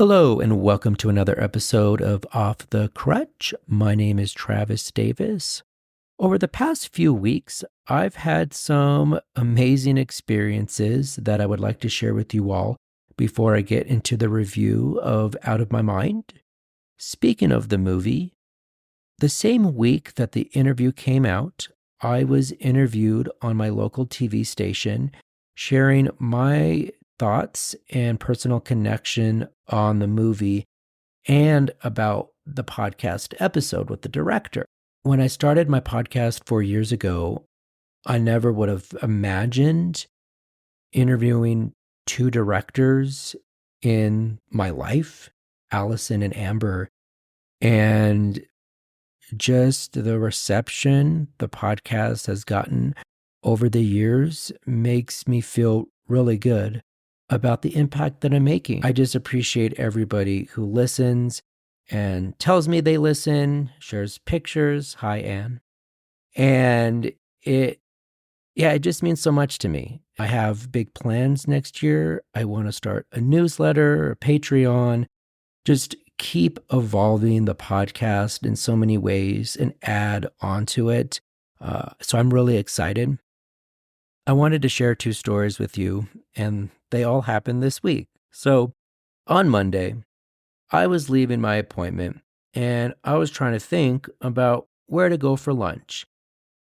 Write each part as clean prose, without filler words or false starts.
Hello, and welcome to another episode of Off the Crutch. My name is Travis Davis. Over the past few weeks, I've had some amazing experiences that I would like to share with you all before I get into the review of Out of My Mind. Speaking of the movie, the same week that the interview came out, I was interviewed on my local TV station, sharing my thoughts and personal connection on the movie and about the podcast episode with the director. When I started my podcast 4 years ago, I never would have imagined interviewing two directors in my life, Allison and Amber, and just the reception the podcast has gotten over the years makes me feel really good about the impact that I'm making. I just appreciate everybody who listens and tells me they listen, shares pictures. Hi, Anne. And it just means so much to me. I have big plans next year. I want to start a newsletter, a Patreon, just keep evolving the podcast in so many ways and add onto it. So I'm really excited. I wanted to share two stories with you, and they all happened this week. So on Monday, I was leaving my appointment and I was trying to think about where to go for lunch.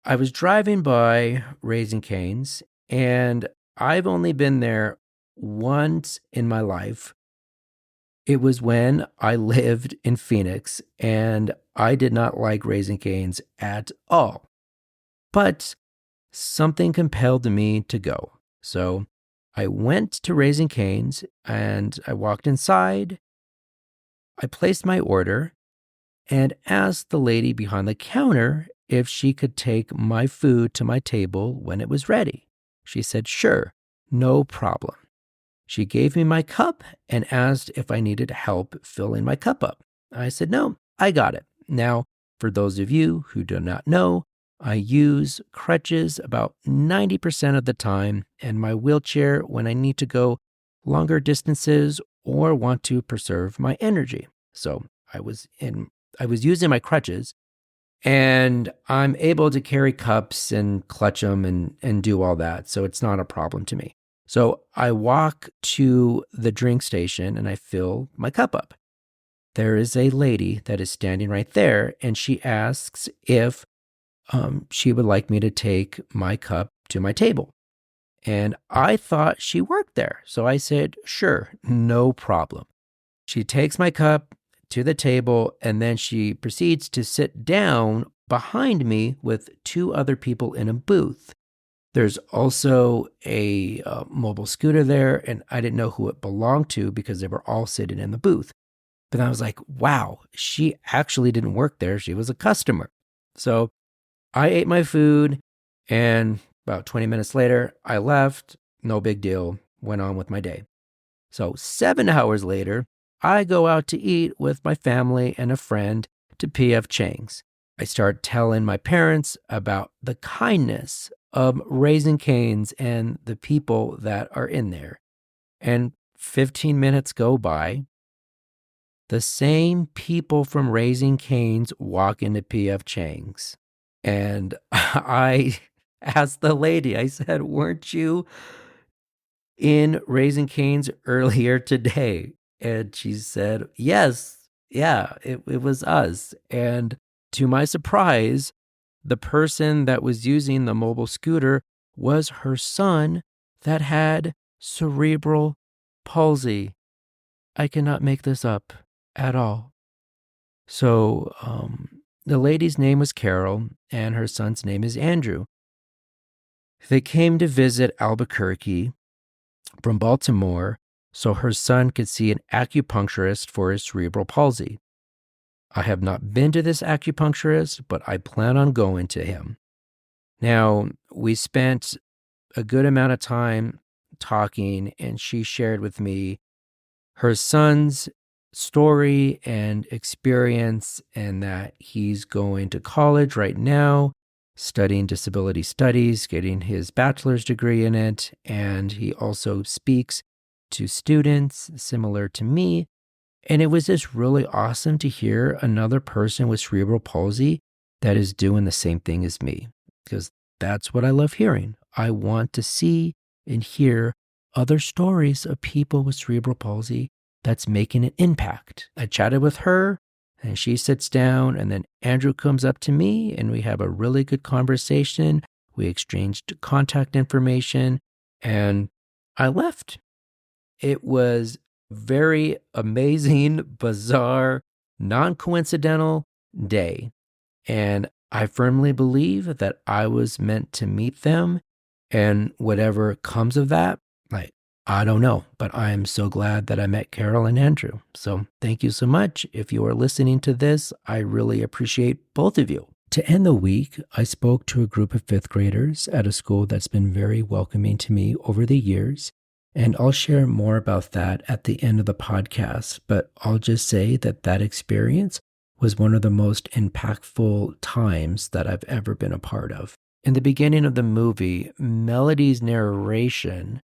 I was driving by Raising Cane's, and I've only been there once in my life. It was when I lived in Phoenix, and I did not like Raising Cane's at all. But something compelled me to go. So I went to Raising Cane's and I walked inside. I placed my order and asked the lady behind the counter if she could take my food to my table when it was ready. She said, sure, no problem. She gave me my cup and asked if I needed help filling my cup up. I said, no, I got it. Now, for those of you who do not know, I use crutches about 90% of the time and my wheelchair when I need to go longer distances or want to preserve my energy. So I was using my crutches, and I'm able to carry cups and clutch them and do all that. So it's not a problem to me. So I walk to the drink station and I fill my cup up. There is a lady that is standing right there, and she asks if she would like me to take my cup to my table. And I thought she worked there. So I said, sure, no problem. She takes my cup to the table, and then she proceeds to sit down behind me with two other people in a booth. There's also a mobile scooter there, and I didn't know who it belonged to because they were all sitting in the booth. But I was like, wow, she actually didn't work there. She was a customer. So I ate my food, and about 20 minutes later, I left. No big deal. Went on with my day. So 7 hours later, I go out to eat with my family and a friend to P.F. Chang's. I start telling my parents about the kindness of Raising Cane's and the people that are in there. And 15 minutes go by. The same people from Raising Cane's walk into P.F. Chang's. And I asked the lady, I said, weren't you in Raising Cane's earlier today? And she said, yes, yeah, it was us. And to my surprise, the person that was using the mobile scooter was her son that had cerebral palsy. I cannot make this up at all. So, the lady's name was Carol, and her son's name is Andrew. They came to visit Albuquerque from Baltimore so her son could see an acupuncturist for his cerebral palsy. I have not been to this acupuncturist, but I plan on going to him. Now, we spent a good amount of time talking, and she shared with me her son's story and experience, and that he's going to college right now, studying disability studies, getting his bachelor's degree in it. And he also speaks to students similar to me And it was just really awesome to hear another person with cerebral palsy that is doing the same thing as me, because that's what I love hearing. I want to see and hear other stories of people with cerebral palsy that's making an impact. I chatted with her and she sits down, and then Andrew comes up to me and we have a really good conversation. We exchanged contact information and I left. It was very amazing, bizarre, non-coincidental day. And I firmly believe that I was meant to meet them, and whatever comes of that, like, I don't know, but I am so glad that I met Carol and Andrew. So thank you so much. If you are listening to this, I really appreciate both of you. To end the week, I spoke to a group of fifth graders at a school that's been very welcoming to me over the years. And I'll share more about that at the end of the podcast, but I'll just say that that experience was one of the most impactful times that I've ever been a part of. In the beginning of the movie, Melody's narration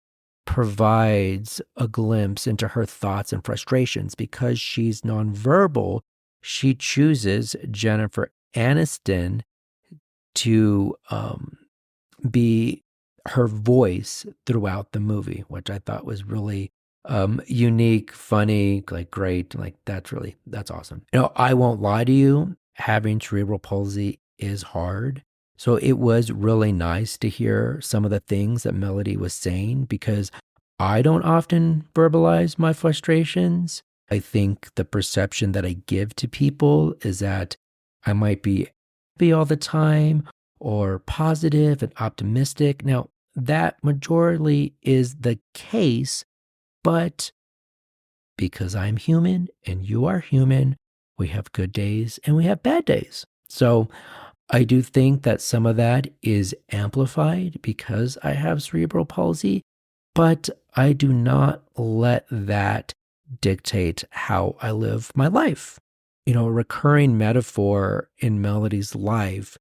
provides a glimpse into her thoughts and frustrations. Because she's nonverbal, she chooses Jennifer Aniston to be her voice throughout the movie, which I thought was really unique, funny, like great. Like that's awesome. I won't lie to you, having cerebral palsy is hard. So it was really nice to hear some of the things that Melody was saying, because I don't often verbalize my frustrations. I think the perception that I give to people is that I might be happy all the time or positive and optimistic. Now, that majorly is the case, but because I'm human and you are human, we have good days and we have bad days. So I do think that some of that is amplified because I have cerebral palsy, but I do not let that dictate how I live my life. A recurring metaphor in Melody's life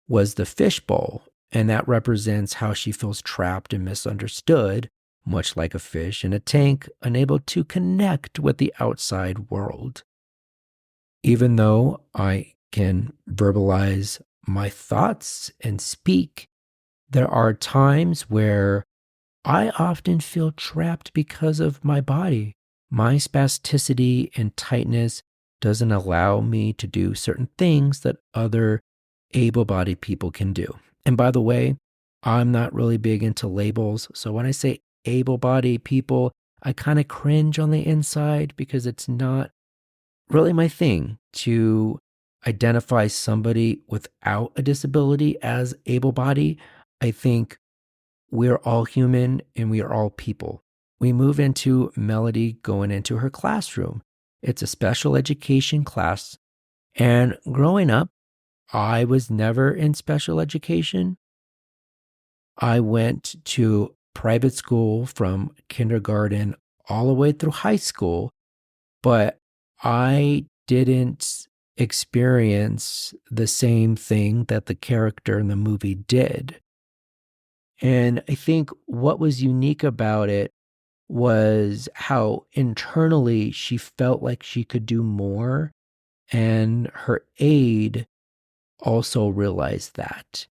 was the fishbowl, and that represents how she feels trapped and misunderstood, much like a fish in a tank, unable to connect with the outside world. Even though I can verbalize my thoughts and speak, there are times where I often feel trapped because of my body. My spasticity and tightness doesn't allow me to do certain things that other able-bodied people can do. And by the way, I'm not really big into labels. So when I say able-bodied people, I kind of cringe on the inside because it's not really my thing to identify somebody without a disability as able-bodied. I think we're all human and we are all people. We move into Melody going into her classroom. It's a special education class. And growing up, I was never in special education. I went to private school from kindergarten all the way through high school, but I didn't experience the same thing that the character in the movie did. And I think what was unique about it was how internally she felt like she could do more, and her aide also realized that.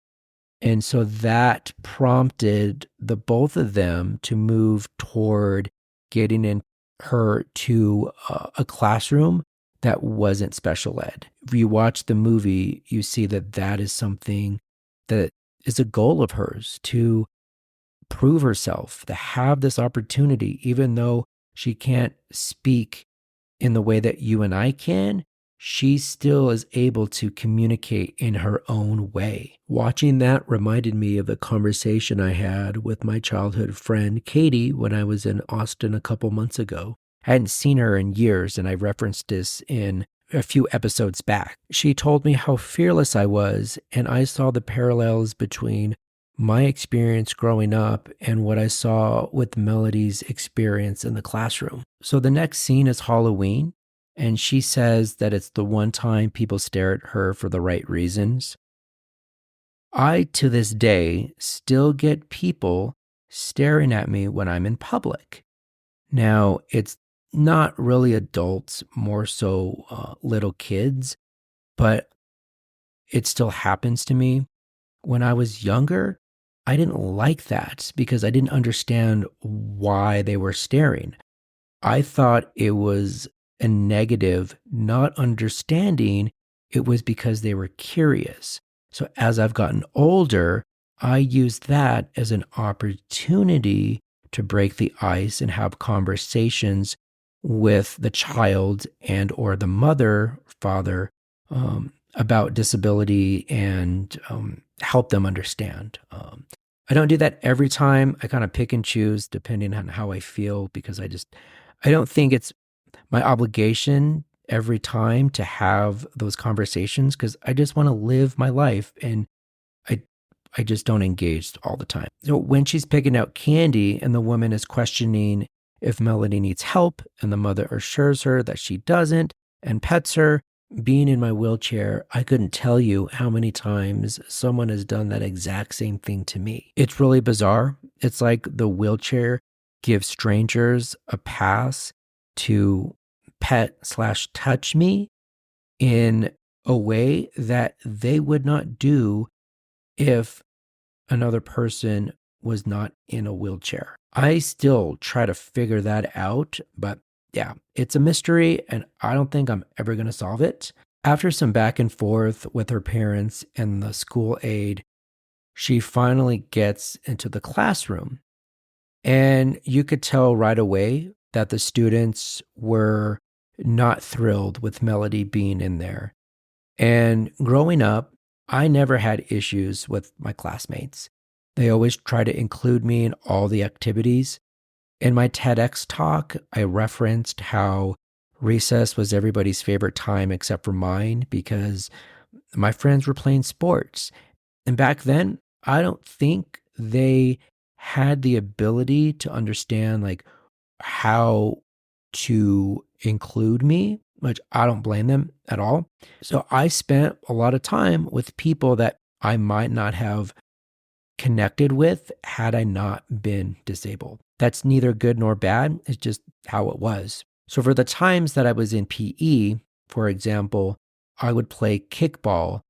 And so that prompted the both of them to move toward getting in her to a classroom that wasn't special ed. If you watch the movie, you see that that is something that is a goal of hers, to prove herself, to have this opportunity, even though she can't speak in the way that you and I can. She still is able to communicate in her own way. Watching that reminded me of the conversation I had with my childhood friend, Katie, when I was in Austin a couple months ago. I hadn't seen her in years, and I referenced this in a few episodes back. She told me how fearless I was, and I saw the parallels between my experience growing up and what I saw with Melody's experience in the classroom. So the next scene is Halloween. And she says that it's the one time people stare at her for the right reasons. I, to this day, still get people staring at me when I'm in public. Now, it's not really adults, more so little kids, but it still happens to me. When I was younger, I didn't like that because I didn't understand why they were staring. I thought it was a negative, not understanding it was because they were curious. So as I've gotten older, I use that as an opportunity to break the ice and have conversations with the child and or the mother, father, about disability and help them understand. I don't do that every time. I kind of pick and choose depending on how I feel because I don't think it's my obligation every time to have those conversations because I just want to live my life and I I just don't engage all the time. So when she's picking out candy and the woman is questioning if Melody needs help and the mother assures her that she doesn't and pets her, being in my wheelchair, I couldn't tell you how many times someone has done that exact same thing to me. It's really bizarre. It's like the wheelchair gives strangers a pass to pet/touch me in a way that they would not do if another person was not in a wheelchair. I still try to figure that out, but yeah, it's a mystery and I don't think I'm ever going to solve it. After some back and forth with her parents and the school aide, she finally gets into the classroom. And you could tell right away that the students were not thrilled with Melody being in there. And growing up, I never had issues with my classmates. They always try to include me in all the activities. In my TEDx talk, I referenced how recess was everybody's favorite time except for mine because my friends were playing sports. And back then, I don't think they had the ability to understand like how to include me, which I don't blame them at all. So I spent a lot of time with people that I might not have connected with had I not been disabled. That's neither good nor bad. It's just how it was. So for the times that I was in PE, for example, I would play kickball.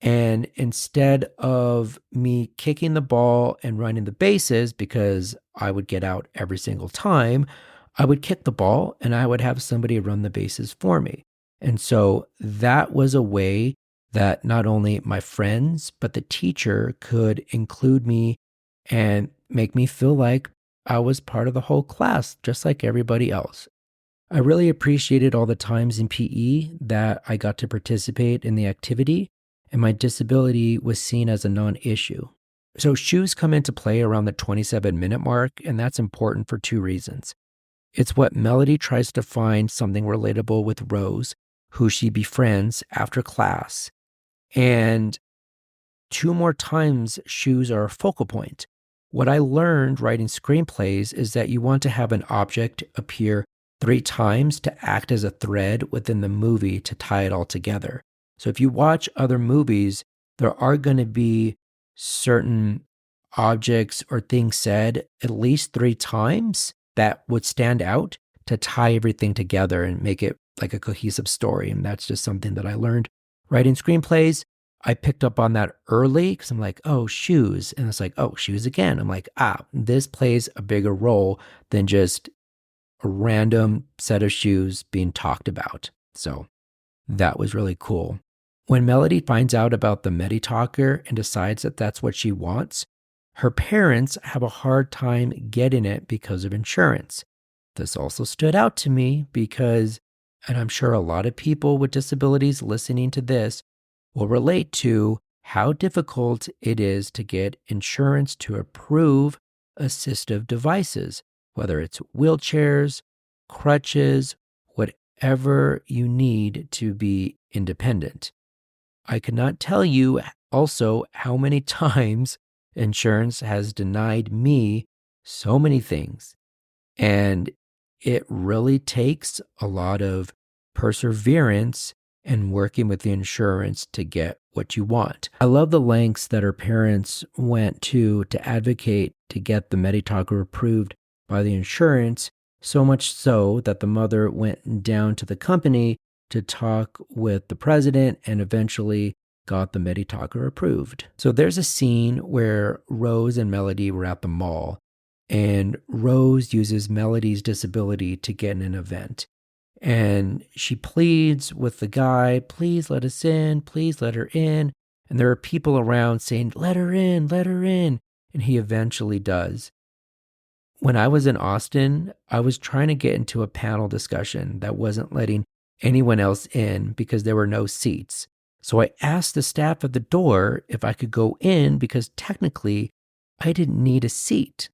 And instead of me kicking the ball and running the bases, because I would get out every single time, I would kick the ball and I would have somebody run the bases for me. And so that was a way that not only my friends, but the teacher could include me and make me feel like I was part of the whole class, just like everybody else. I really appreciated all the times in PE that I got to participate in the activity, and my disability was seen as a non issue. So, shoes come into play around the 27-minute mark, and that's important for two reasons. It's what Melody tries to find something relatable with Rose, who she befriends after class. And two more times, shoes are a focal point. What I learned writing screenplays is that you want to have an object appear 3 times to act as a thread within the movie to tie it all together. So if you watch other movies, there are going to be certain objects or things said at least 3 times that would stand out to tie everything together and make it like a cohesive story. And that's just something that I learned writing screenplays. I picked up on that early because I'm like, oh, shoes. And it's like, oh, shoes again. I'm like, this plays a bigger role than just a random set of shoes being talked about. So that was really cool. When Melody finds out about the MediTalker and decides that that's what she wants, her parents have a hard time getting it because of insurance. This also stood out to me because, and I'm sure a lot of people with disabilities listening to this will relate to how difficult it is to get insurance to approve assistive devices, whether it's wheelchairs, crutches, whatever you need to be independent. I cannot tell you also how many times insurance has denied me so many things. And it really takes a lot of perseverance and working with the insurance to get what you want. I love the lengths that her parents went to advocate to get the MediTalker approved by the insurance So much so that the mother went down to the company to talk with the president and eventually got the Meditalker approved. So there's a scene where Rose and Melody were at the mall, and Rose uses Melody's disability to get in an event. And she pleads with the guy, please let us in, please let her in. And there are people around saying, let her in, let her in. And he eventually does. When I was in Austin, I was trying to get into a panel discussion that wasn't letting anyone else in because there were no seats. So I asked the staff at the door if I could go in because technically I didn't need a seat.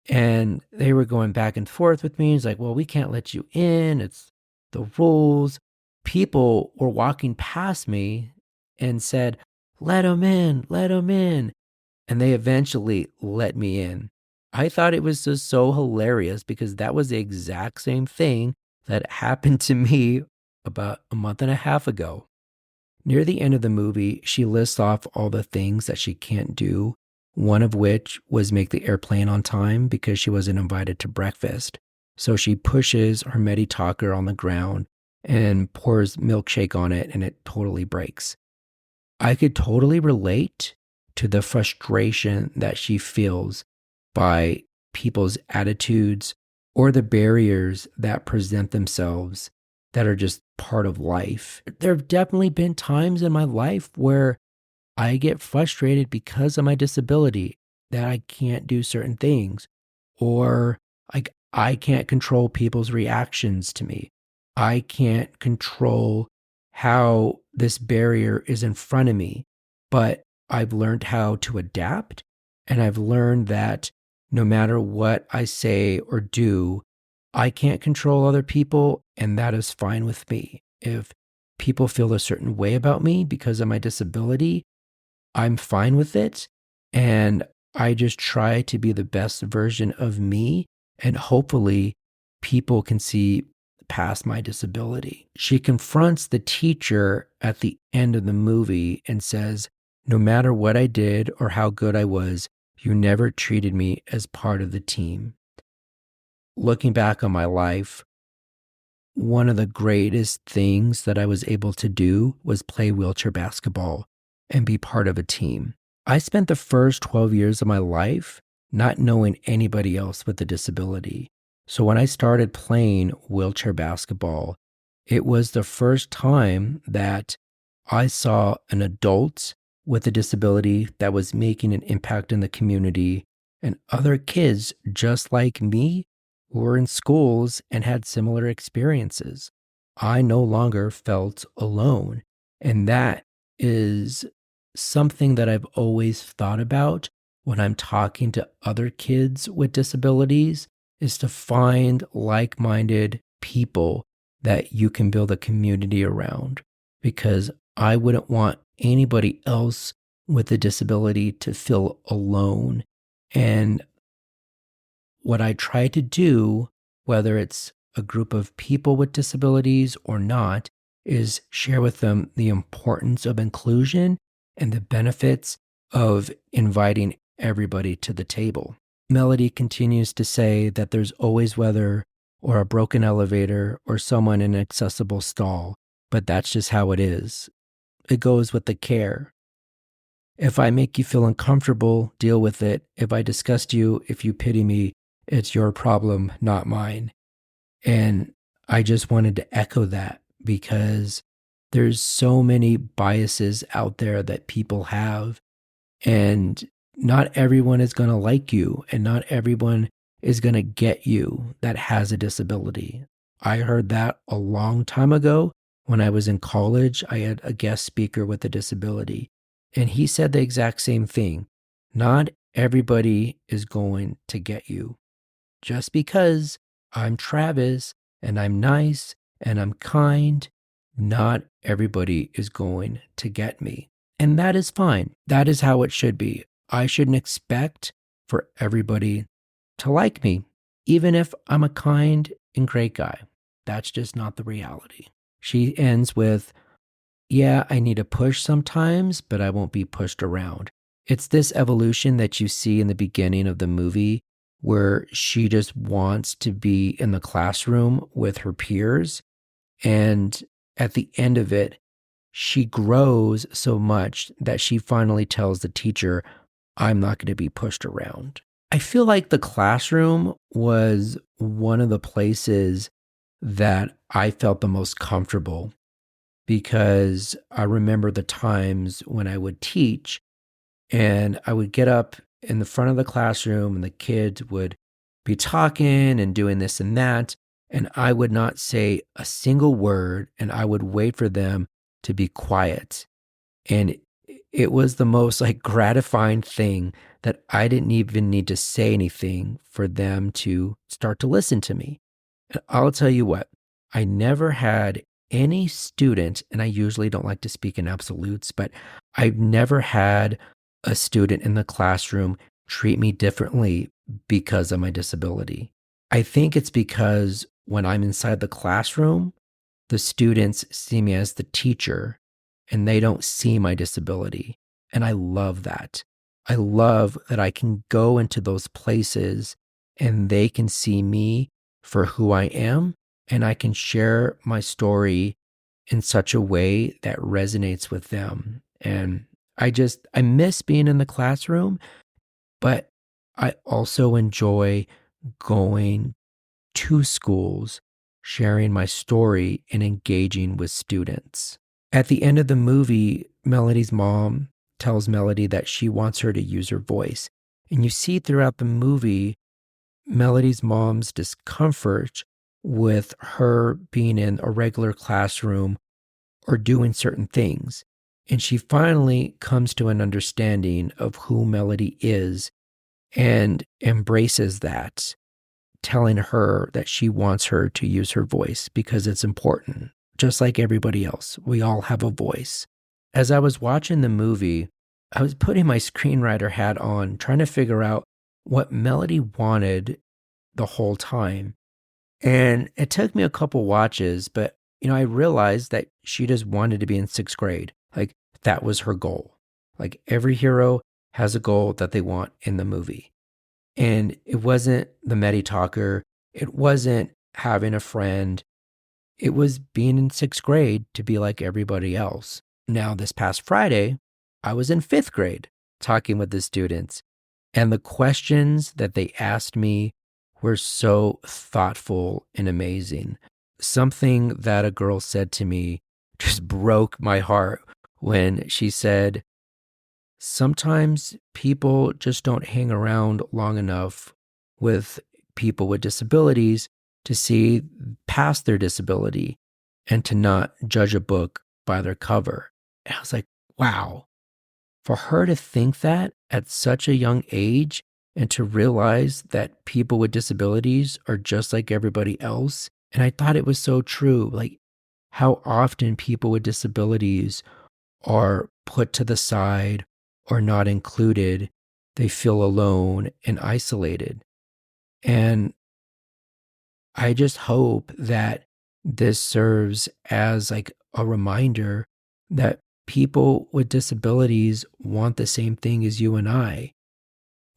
And they were going back and forth with me. It's like, well, we can't let you in. It's the rules. People were walking past me and said, let them in, let them in. And they eventually let me in. I thought it was just so hilarious because that was the exact same thing that happened to me about a month and a half ago. Near the end of the movie, she lists off all the things that she can't do, one of which was make the airplane on time because she wasn't invited to breakfast. So she pushes her Meditalker on the ground and pours milkshake on it, and it totally breaks. I could totally relate to the frustration that she feels by people's attitudes or the barriers that present themselves that are just part of life. There have definitely been times in my life where I get frustrated because of my disability that I can't do certain things, or I can't control people's reactions to me. I can't control how this barrier is in front of me, but I've learned how to adapt, and I've learned that no matter what I say or do, I can't control other people, and that is fine with me. If people feel a certain way about me because of my disability, I'm fine with it. And I just try to be the best version of me. And hopefully, people can see past my disability. She confronts the teacher at the end of the movie and says, no matter what I did or how good I was, you never treated me as part of the team. Looking back on my life, one of the greatest things that I was able to do was play wheelchair basketball and be part of a team. I spent the first 12 years of my life not knowing anybody else with a disability. So when I started playing wheelchair basketball, it was the first time that I saw an adult with a disability that was making an impact in the community and other kids just like me who were in schools and had similar experiences. I no longer felt alone. And that is something that I've always thought about when I'm talking to other kids with disabilities, is to find like-minded people that you can build a community around. Because I wouldn't want anybody else with a disability to feel alone. And what I try to do, whether it's a group of people with disabilities or not, is share with them the importance of inclusion and the benefits of inviting everybody to the table. Melody continues to say that there's always weather or a broken elevator or someone in an accessible stall, but that's just how it is. It goes with the care. If I make you feel uncomfortable, deal with it. If I disgust you, if you pity me, it's your problem, not mine. And I just wanted to echo that because there's so many biases out there that people have, and not everyone is going to like you, and not everyone is going to get you that has a disability. I heard that a long time ago. When I was in college, I had a guest speaker with a disability, and he said the exact same thing. Not everybody is going to get you. Just because I'm Travis and I'm nice and I'm kind, not everybody is going to get me. And that is fine. That is how it should be. I shouldn't expect for everybody to like me, even if I'm a kind and great guy. That's just not the reality. She ends with, yeah, I need a push sometimes, but I won't be pushed around. It's this evolution that you see in the beginning of the movie where she just wants to be in the classroom with her peers. And at the end of it, she grows so much that she finally tells the teacher, I'm not going to be pushed around. I feel like the classroom was one of the places that I felt the most comfortable, because I remember the times when I would teach and I would get up in the front of the classroom and the kids would be talking and doing this and that. And I would not say a single word, and I would wait for them to be quiet. And it was the most like gratifying thing that I didn't even need to say anything for them to start to listen to me. And I'll tell you what, I never had any student, and I usually don't like to speak in absolutes, but I've never had a student in the classroom treat me differently because of my disability. I think it's because when I'm inside the classroom, the students see me as the teacher and they don't see my disability. And I love that. I love that I can go into those places and they can see me for who I am, and I can share my story in such a way that resonates with them. And I miss being in the classroom, but I also enjoy going to schools, sharing my story, and engaging with students. At the end of the movie, Melody's mom tells Melody that she wants her to use her voice. And you see throughout the movie, Melody's mom's discomfort with her being in a regular classroom or doing certain things. And she finally comes to an understanding of who Melody is and embraces that, telling her that she wants her to use her voice because it's important. Just like everybody else, we all have a voice. As I was watching the movie, I was putting my screenwriter hat on, trying to figure out what Melody wanted the whole time. And it took me a couple watches, but I realized that she just wanted to be in sixth grade. Like, that was her goal. Like, every hero has a goal that they want in the movie. And it wasn't the Medi talker. It wasn't having a friend. It was being in sixth grade to be like everybody else. Now, this past Friday, I was in fifth grade talking with the students, and the questions that they asked me were so thoughtful and amazing. Something that a girl said to me just broke my heart when she said, sometimes people just don't hang around long enough with people with disabilities to see past their disability and to not judge a book by their cover. And I was like, wow, for her to think that at such a young age and to realize that people with disabilities are just like everybody else. And I thought it was so true. Like, how often people with disabilities are put to the side or not included. They feel alone and isolated. And I just hope that this serves as like a reminder that people with disabilities want the same thing as you and I.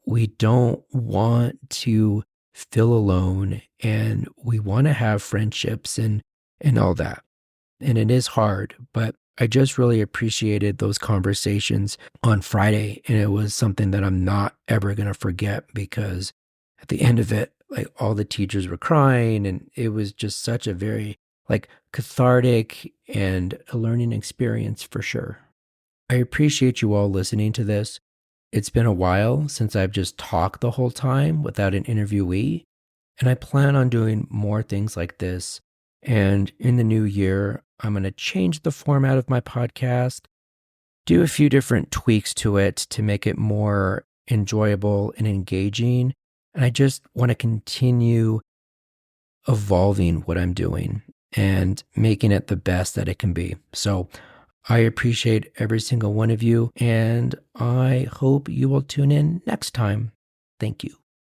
We don't want to feel alone, and we want to have friendships and all that. And it is hard, but I just really appreciated those conversations on Friday. And it was something that I'm not ever going to forget, because at the end of it, like, all the teachers were crying, and it was just such a very like cathartic and a learning experience for sure. I appreciate you all listening to this. It's been a while since I've just talked the whole time without an interviewee, and I plan on doing more things like this. And in the new year, I'm going to change the format of my podcast, do a few different tweaks to it to make it more enjoyable and engaging. And I just want to continue evolving what I'm doing and making it the best that it can be. So I appreciate every single one of you, and I hope you will tune in next time. Thank you.